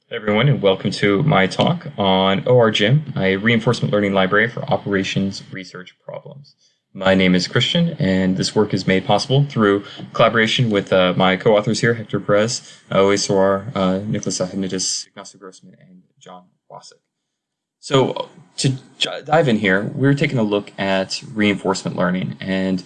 Hey everyone, and welcome to my talk on ORGym, a reinforcement learning library for operations research problems. My name is Christian, and this work is made possible through collaboration with my co-authors here, Hector Perez, Oesawar, Nicholas Ahmedis, Ignacio Grossman, and John Wasik. So to dive in here, we're taking a look at reinforcement learning, and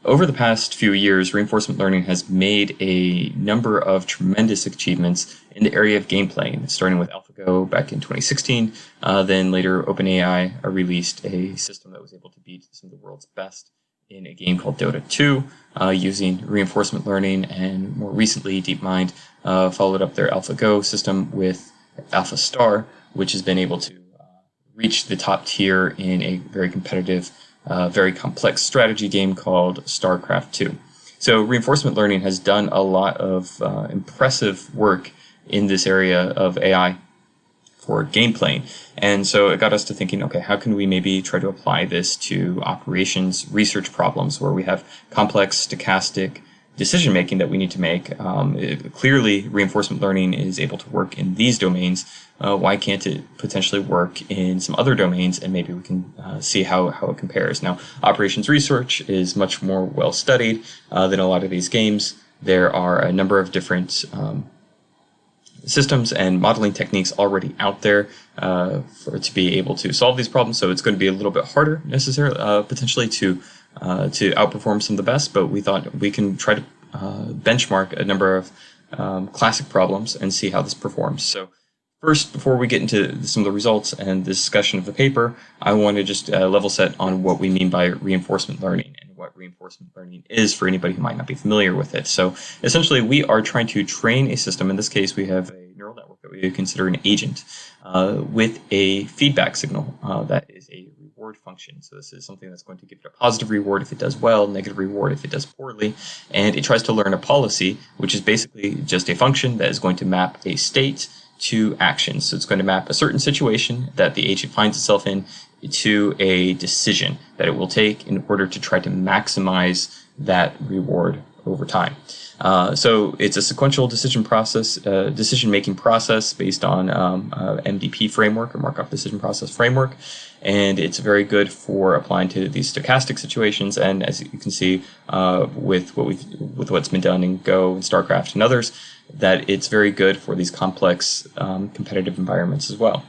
over the past few years, reinforcement learning has made a number of tremendous achievements in the area of gameplay, starting with AlphaGo back in 2016. Then later, OpenAI released a system that was able to beat some of the world's best in a game called Dota 2 using reinforcement learning. And more recently, DeepMind followed up their AlphaGo system with AlphaStar, which has been able to reach the top tier in a very competitive very complex strategy game called StarCraft 2. So reinforcement learning has done a lot of impressive work in this area of AI for gameplay. And so it got us to thinking, okay, how can we maybe try to apply this to operations research problems where we have complex stochastic decision making that we need to make. Clearly, reinforcement learning is able to work in these domains. Why can't it potentially work in some other domains? And maybe we can see how it compares. Now, operations research is much more well studied than a lot of these games. There are a number of different systems and modeling techniques already out there to be able to solve these problems. So it's going to be a little bit harder necessarily, potentially to outperform some of the best, but we thought we can try to benchmark a number of classic problems and see how this performs. So first, before we get into some of the results and the discussion of the paper, I want to just level set on what we mean by reinforcement learning and what reinforcement learning is for anybody who might not be familiar with it. So essentially, we are trying to train a system. In this case, we have a neural network that we consider an agent with a feedback signal that is a reward function. So this is something that's going to give it a positive reward if it does well, negative reward if it does poorly. And it tries to learn a policy, which is basically just a function that is going to map a state to actions. So it's going to map a certain situation that the agent finds itself in to a decision that it will take in order to try to maximize that reward over time. So it's a sequential decision-making process based on MDP framework or Markov decision process framework, and it's very good for applying to these stochastic situations. And as you can see with what's been done in Go and StarCraft and others, that it's very good for these complex competitive environments as well.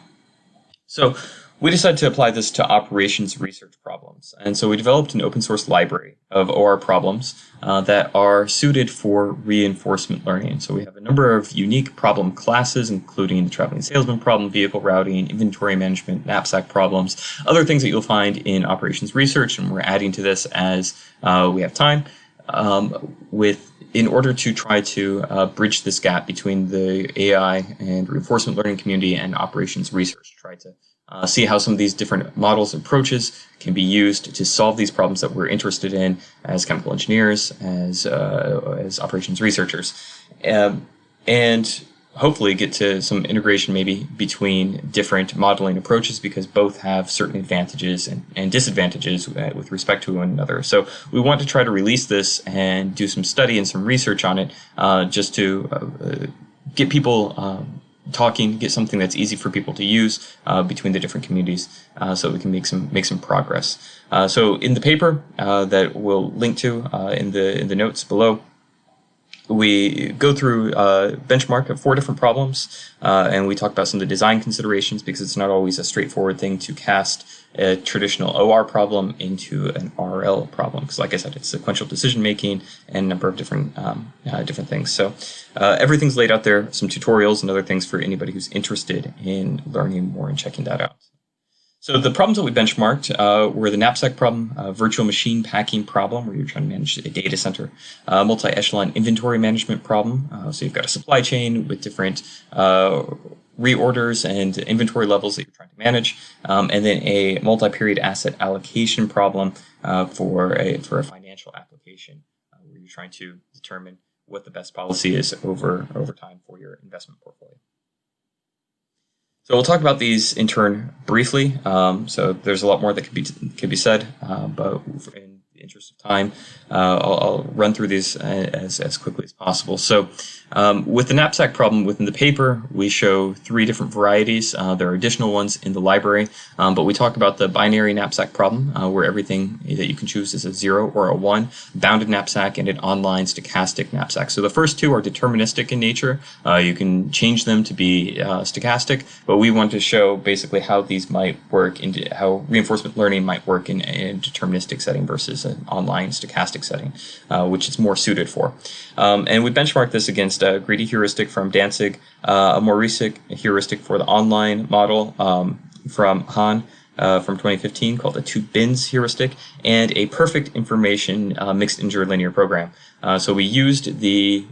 So we decided to apply this to operations research problems. And so we developed an open source library of OR problems that are suited for reinforcement learning. So we have a number of unique problem classes, including the traveling salesman problem, vehicle routing, inventory management, knapsack problems, other things that you'll find in operations research. And we're adding to this as we have time in order to try to bridge this gap between the AI and reinforcement learning community and operations research, try to see how some of these different models and approaches can be used to solve these problems that we're interested in as chemical engineers, as operations researchers, and hopefully get to some integration maybe between different modeling approaches, because both have certain advantages and disadvantages with respect to one another. So we want to try to release this and do some study and some research on it just to get people talking, get something that's easy for people to use between the different communities, so we can make some progress. So in the paper that we'll link to in the notes below, we go through a benchmark of 4 different problems, and we talk about some of the design considerations, because it's not always a straightforward thing to cast a traditional OR problem into an RL problem, because like I said, it's sequential decision making and a number of different things. So everything's laid out there, some tutorials and other things for anybody who's interested in learning more and checking that out. So the problems that we benchmarked were the knapsack problem, virtual machine packing problem, where you're trying to manage a data center, multi-echelon inventory management problem. So you've got a supply chain with different reorders and inventory levels that you're trying to manage, and then a multi-period asset allocation problem for a financial application, where you're trying to determine what the best policy is over time for your investment portfolio. So we'll talk about these in turn briefly. So there's a lot more that could be said, but in the interest of time, I'll run through these as quickly as possible. So with the knapsack problem within the paper, we show 3 different varieties. There are additional ones in the library, but we talk about the binary knapsack problem, where everything that you can choose is a 0 or a 1, bounded knapsack, and an online stochastic knapsack. So the first 2 are deterministic in nature. You can change them to be stochastic, but we want to show basically how these might work, how reinforcement learning might work in a deterministic setting versus an online stochastic setting, which it's more suited for. And we benchmark this against a greedy heuristic from Danzig, a more recent heuristic for the online model from Hahn from 2015 called the 2 bins heuristic, and a perfect information mixed integer linear program. So we used the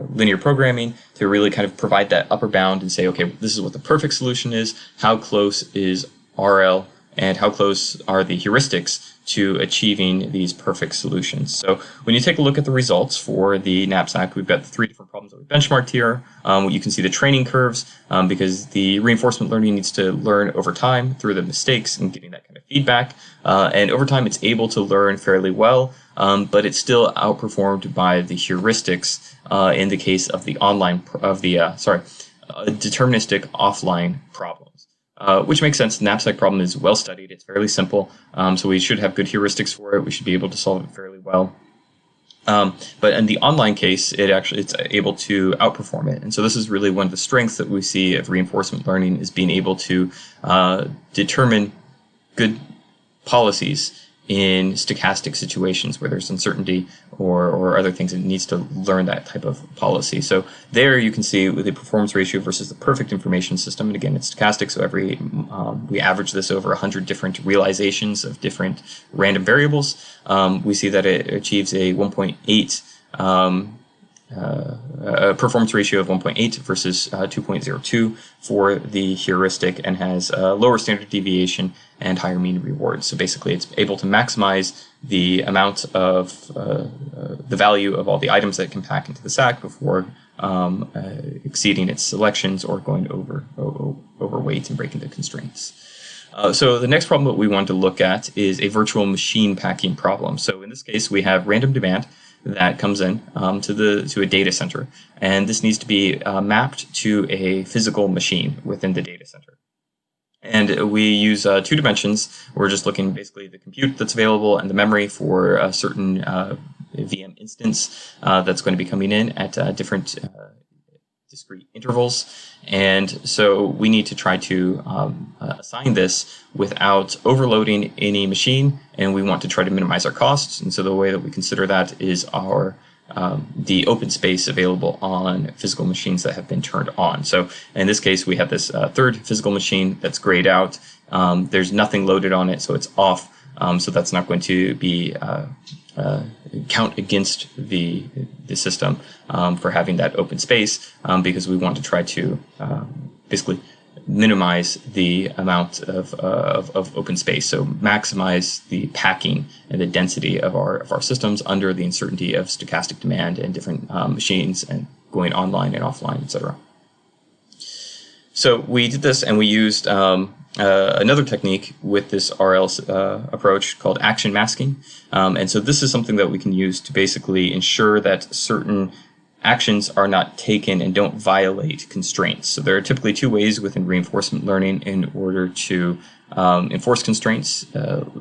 linear programming to really kind of provide that upper bound and say, okay, this is what the perfect solution is, how close is RL, and how close are the heuristics to achieving these perfect solutions. So when you take a look at the results for the knapsack, we've got the 3 different problems that we benchmarked here. You can see the training curves because the reinforcement learning needs to learn over time through the mistakes and getting that kind of feedback. And over time, it's able to learn fairly well, but it's still outperformed by the heuristics in the case of the deterministic offline problems. Which makes sense. The knapsack problem is well studied. It's fairly simple, so we should have good heuristics for it. We should be able to solve it fairly well. But in the online case, it's able to outperform it. And so this is really one of the strengths that we see of reinforcement learning, is being able to determine good policies in stochastic situations where there's uncertainty or other things. It needs to learn that type of policy. So there you can see the performance ratio versus the perfect information system. And again, it's stochastic, so we average this over 100 different realizations of different random variables. We see that it achieves a 1.8 performance ratio of 1.8 versus 2.02 for the heuristic, and has lower standard deviation and higher mean reward. So basically, it's able to maximize the amount of the value of all the items that it can pack into the sack before exceeding its selections or going overweight and breaking the constraints. So the next problem that we want to look at is a virtual machine packing problem. So in this case, we have random demand that comes in to a data center, and this needs to be mapped to a physical machine within the data center. And we use 2 dimensions. We're just looking basically the compute that's available and the memory for a certain VM instance that's going to be coming in at different discrete intervals. And so we need to try to assign this without overloading any machine, and we want to try to minimize our costs. And so the way that we consider that is the open space available on physical machines that have been turned on. So in this case, we have this 3rd physical machine that's grayed out. There's nothing loaded on it, so it's off. So that's not going to be count against the system for having that open space, because we want to try to basically minimize the amount of open space, so maximize the packing and the density of our systems under the uncertainty of stochastic demand and different machines and going online and offline, etc. So we did this, and we used another technique with this RL approach called action masking. And so this is something that we can use to basically ensure that certain actions are not taken and don't violate constraints. So there are typically 2 ways within reinforcement learning in order to enforce constraints.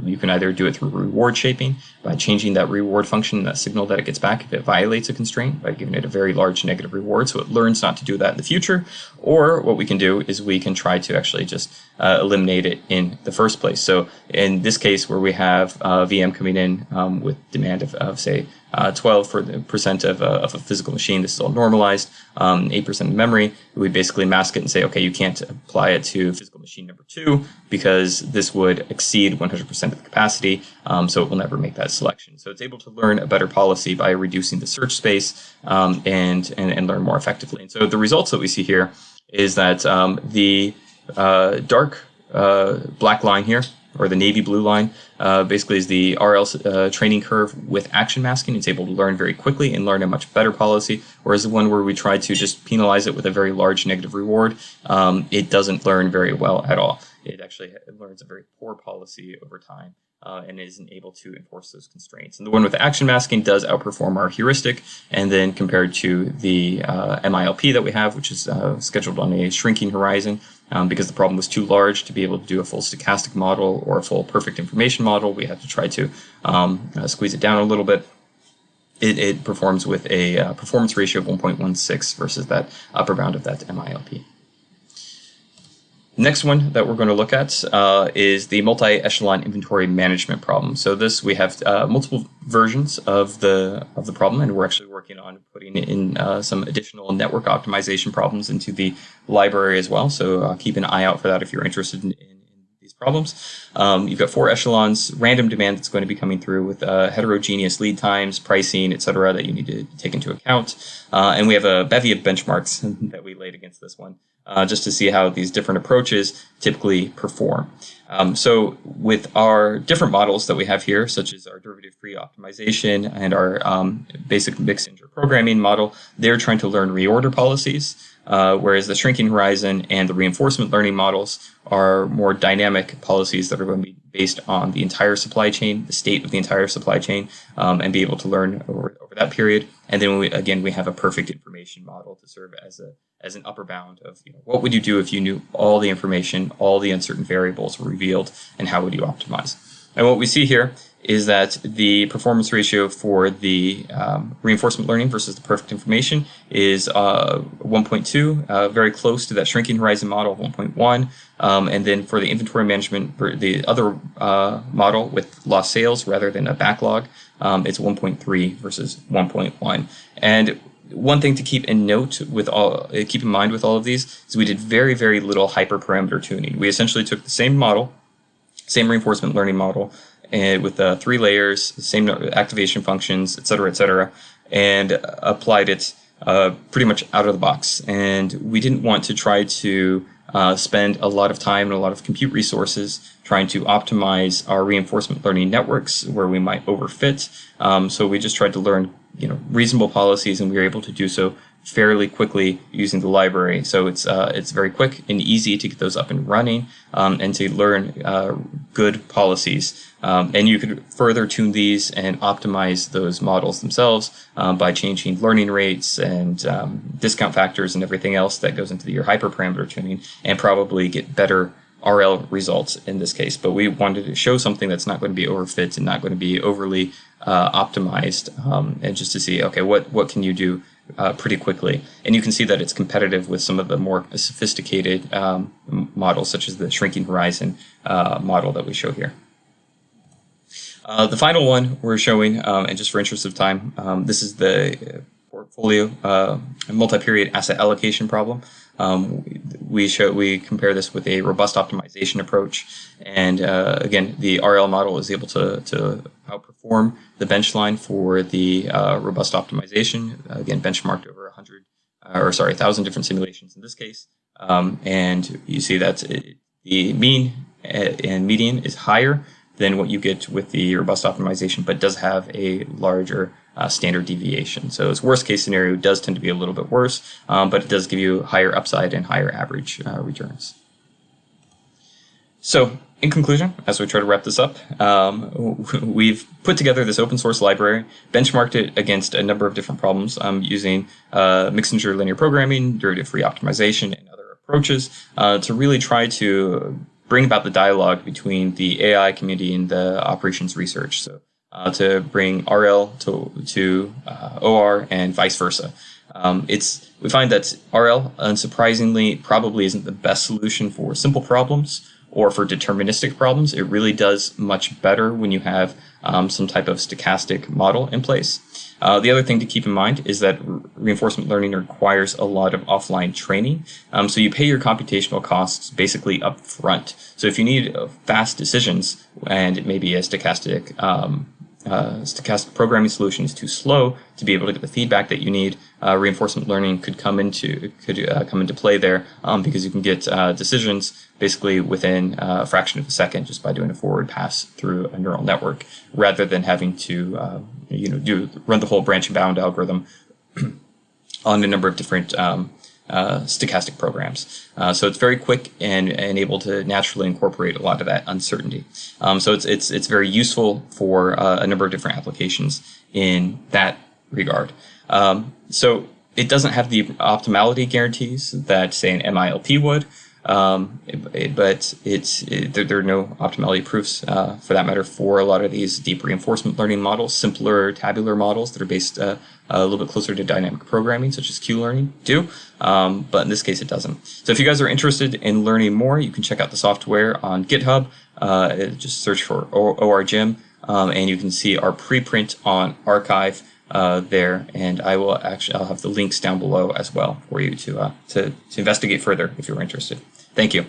You can either do it through reward shaping by changing that reward function, that signal that it gets back if it violates a constraint, by giving it a very large negative reward so it learns not to do that in the future. Or what we can do is we can try to actually just eliminate it in the first place. So in this case, where we have VM coming in with demand of say 12% of a physical machine, this is all normalized, 8% of memory, we basically mask it and say, okay, you can't apply it to physical machine number 2 because this would exceed 100% of the capacity, so it will never make that selection. So it's able to learn a better policy by reducing the search space and learn more effectively. And so the results that we see here is that the dark black line here, or the navy blue line, basically is the RL training curve with action masking. It's able to learn very quickly and learn a much better policy, whereas the one where we try to just penalize it with a very large negative reward, it doesn't learn very well at all. It actually learns a very poor policy over time and isn't able to enforce those constraints. And the one with action masking does outperform our heuristic, and then compared to the MILP that we have, which is scheduled on a shrinking horizon, because the problem was too large to be able to do a full stochastic model or a full perfect information model, we had to try to squeeze it down a little bit. It performs with a performance ratio of 1.16 versus that upper bound of that MILP. Next one that we're going to look at is the multi-echelon inventory management problem. So this, we have multiple versions of the problem, and we're actually working on putting in some additional network optimization problems into the library as well. So keep an eye out for that if you're interested in these problems. You've got 4 echelons, random demand that's going to be coming through with heterogeneous lead times, pricing, etc., that you need to take into account. And we have a bevy of benchmarks that we laid against this one, just to see how these different approaches typically perform. So with our different models that we have here, such as our derivative-free optimization and our basic mixed integer programming model, they're trying to learn reorder policies, whereas the shrinking horizon and the reinforcement learning models are more dynamic policies that are going to be based on the entire supply chain, the state of the entire supply chain, and be able to learn over that period. And then we have a perfect information model to serve as an upper bound of, what would you do if you knew all the information, all the uncertain variables were revealed, and how would you optimize? And what we see here is that the performance ratio for the reinforcement learning versus the perfect information is 1.2, very close to that shrinking horizon model of 1.1. And then for the inventory management, for the other model with lost sales rather than a backlog, it's 1.3 versus 1.1. And one thing to keep in mind with all of these is we did very, very little hyperparameter tuning. We essentially took the same model, same reinforcement learning model, and with 3 layers, same activation functions, et cetera, and applied it pretty much out of the box. And we didn't want to try to spend a lot of time and a lot of compute resources trying to optimize our reinforcement learning networks where we might overfit. So we just tried to learn, reasonable policies, and we were able to do so fairly quickly using the library. So it's very quick and easy to get those up and running, and to learn good policies. And you could further tune these and optimize those models themselves by changing learning rates and discount factors and everything else that goes into your hyperparameter tuning, and probably get better RL results in this case. But we wanted to show something that's not going to be overfit and not going to be overly optimized, and just to see, okay, what can you do pretty quickly. And you can see that it's competitive with some of the more sophisticated models, such as the shrinking horizon model that we show here. The final one we're showing, and just for interest of time, this is the portfolio multi-period asset allocation problem. We compare this with a robust optimization approach, and again, the RL model is able to outperform the bench line for the robust optimization. Again, benchmarked over 1,000 different simulations in this case, and you see that the mean and median is higher than what you get with the robust optimization, but does have a larger standard deviation. So its worst case scenario does tend to be a little bit worse, but it does give you higher upside and higher average returns. So in conclusion, as we try to wrap this up, we've put together this open source library, benchmarked it against a number of different problems using mixed integer linear programming, derivative-free optimization, and other approaches to really try to bring about the dialogue between the AI community and the operations research. So to bring RL to OR and vice versa. We find that RL, unsurprisingly, probably isn't the best solution for simple problems or for deterministic problems. It really does much better when you have some type of stochastic model in place. The other thing to keep in mind is that reinforcement learning requires a lot of offline training. So you pay your computational costs basically up front. So if you need fast decisions and maybe a stochastic programming solution is too slow to be able to get the feedback that you need, reinforcement learning could come into play there, because you can get decisions basically within a fraction of a second just by doing a forward pass through a neural network, rather than having to run the whole branch and bound algorithm on a number of different stochastic programs. So it's very quick and able to naturally incorporate a lot of that uncertainty. So it's very useful for a number of different applications in that regard. So it doesn't have the optimality guarantees that, say, an MILP would, but there are no optimality proofs for that matter for a lot of these deep reinforcement learning models. Simpler tabular models that are based a little bit closer to dynamic programming, such as Q-learning, do, but in this case it doesn't. So if you guys are interested in learning more, you can check out the software on GitHub. Just search for ORGIM, and you can see our preprint on archive there, and I'll have the links down below as well for you to investigate further if you're interested. Thank you.